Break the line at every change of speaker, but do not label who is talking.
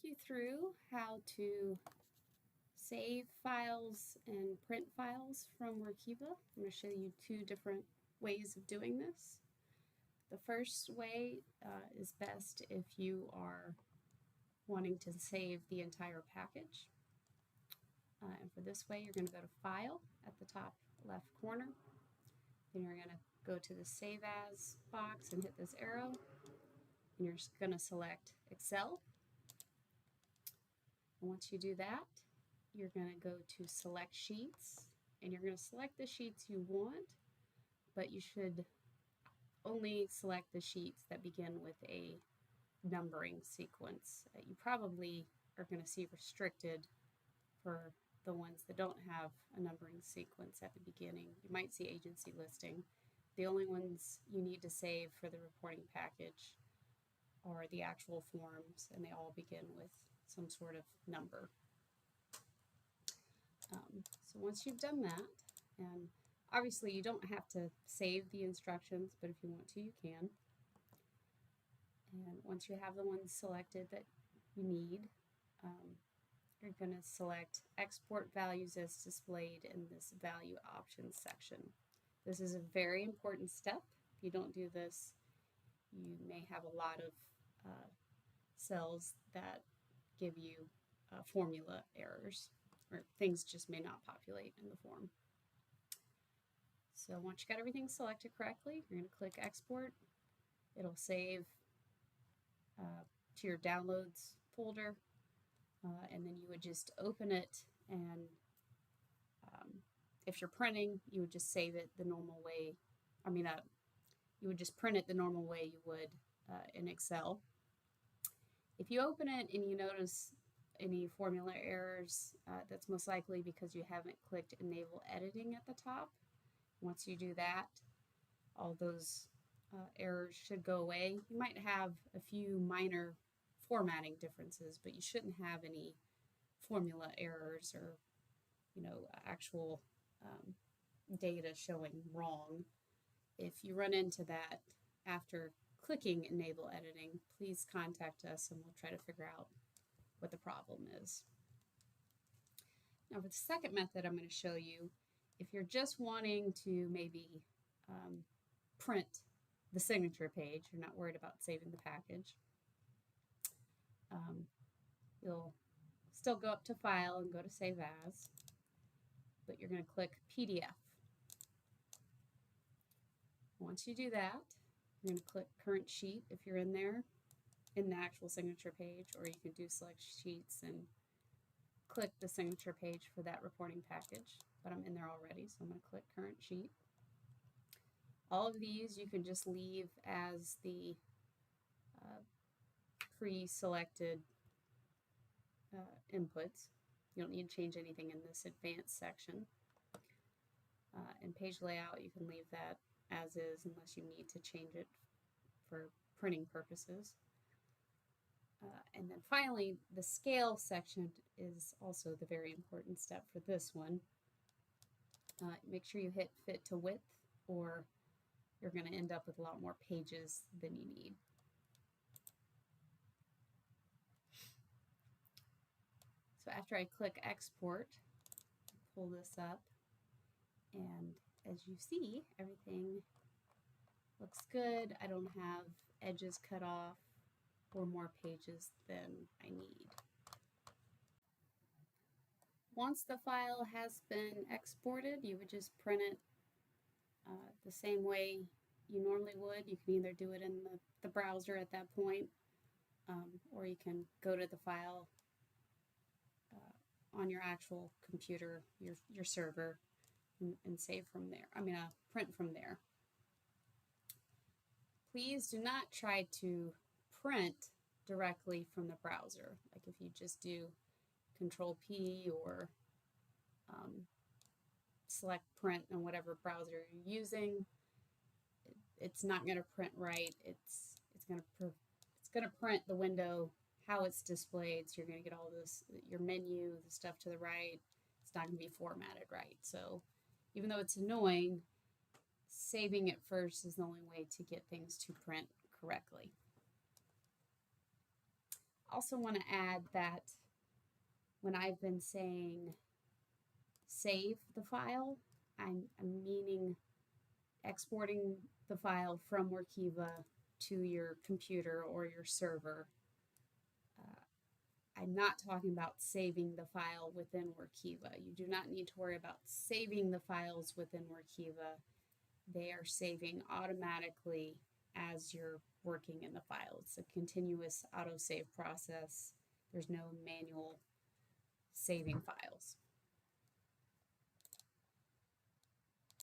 you through how to save files and print files from Workiva. I'm going to show you two different ways of doing this. The first way is best if you are wanting to save the entire package. And for this way, you're going to go to File at the top left corner. Then you're going to go to the Save As box and hit this arrow. And you're just going to select Excel. And once you do that, you're going to go to Select Sheets. And you're going to select the sheets you want, but you should only select the sheets that begin with a numbering sequence. You probably are going to see restricted for the ones that don't have a numbering sequence at the beginning. You might see agency listing. The only ones you need to save for the reporting package are the actual forms, and they all begin with some sort of number. So once you've done that, and obviously you don't have to save the instructions, but if you want to, you can. And once you have the ones selected that you need, you're going to select Export Values as displayed in this Value Options section. This is a very important step. If you don't do this, you may have a lot of cells that give you formula errors, or things just may not populate in the form. So once you got everything selected correctly, you're going to click Export. It'll save to your Downloads folder, and then you would just open it, and if you're printing, you would just save it the normal way. You would just print it the normal way you would in Excel. If you open it and you notice any formula errors, that's most likely because you haven't clicked Enable Editing at the top. Once you do that, all those errors should go away. You might have a few minor formatting differences, but you shouldn't have any formula errors or, actual data showing wrong. If you run into that after clicking Enable Editing, please contact us and we'll try to figure out what the problem is. Now for the second method I'm going to show you, if you're just wanting to maybe print the signature page, you're not worried about saving the package, you'll still go up to File and go to Save As, but you're going to click PDF. Once you do that, you're going to click Current Sheet if you're in there, in the actual signature page, or you can do Select Sheets and click the signature page for that reporting package, but I'm in there already, so I'm going to click Current Sheet. All of these you can just leave as the pre-selected inputs. You don't need to change anything in this advanced section. And page layout, you can leave that as is unless you need to change it for printing purposes. And then finally, the scale section is also the very important step for this one. Make sure you hit Fit to Width, or you're going to end up with a lot more pages than you need. So after I click Export, pull this up, and as you see, everything looks good. I don't have edges cut off or more pages than I need. Once the file has been exported, you would just print it the same way you normally would. You can either do it in the browser at that point, or you can go to the file on your actual computer, your server, and save from there. Print from there. Please do not try to print directly from the browser. Like if you just do Control P or select print in whatever browser you're using, it's not going to print right. It's going to print the window how it's displayed. So you're going to get all this, your menu, the stuff to the right. It's not going to be formatted right. So even though it's annoying, saving it first is the only way to get things to print correctly. Also want to add that when I've been saying save the file, I'm meaning exporting the file from Workiva to your computer or your server. I'm not talking about saving the file within Workiva. You do not need to worry about saving the files within Workiva. They are saving automatically as you're working in the file. It's a continuous autosave process. There's no manual saving files.